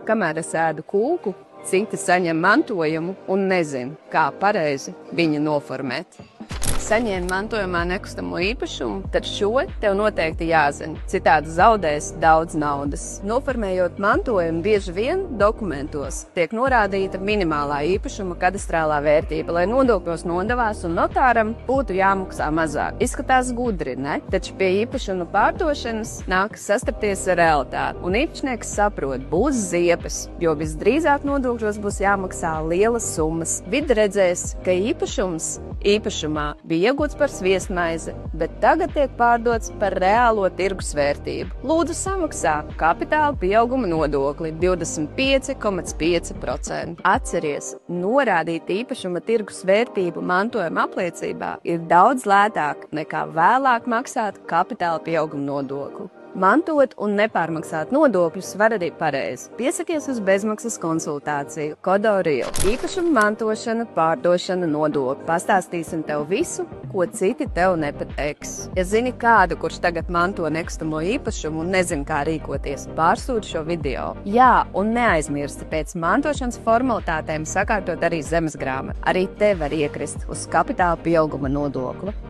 kamēr es ēdu kūku, citi saņem mantojumu un nezin, kā pareizi viņu noformēt. Saņēmi mantojumā nekustamo īpašumu, tad šo tev noteikti jāzina, citādi zaudēs daudz naudas. Noformējot mantojumu, bieži vien dokumentos tiek norādīta minimālā īpašuma kadastrālā vērtība, lai nodokļos nodevās un notāram būtu jāmaksā mazāk. Izskatās gudri, ne? Taču pie īpašuma pārdošanas nākas sastapties ar realitāti, un īpašnieks saprot, būs ziepes, jo visdrīzāk nodokļos būs jāmaksā lielas summas. Vide redzēs, ka īpašumā bija iegūts par sviestmaizi, bet tagad tiek pārdots par reālo tirgus vērtību. Lūdzu samaksā kapitāla pieauguma nodokli 25,5%. Atceries, norādīt īpašuma tirgus vērtību mantojuma apliecībā ir daudz lētāk nekā vēlāk maksāt kapitāla pieauguma nodokli. Mantot un nepārmaksāt nodokļus var arī pareizi. Piesakies uz bezmaksas konsultāciju. Kodo Real. Īpašuma mantošana, pārdošana, nodokļi. Pastāstīsim tev visu, ko citi tev nepateiks. Ja zini kādu, kurš tagad manto nekustamo īpašumu un nezin, kā rīkoties, pārsūti šo video. Jā, un neaizmirsti pēc mantošanas formalitātēm sakārtot arī zemesgrāmatu. Arī te var iekrist uz kapitāla pieauguma nodokli.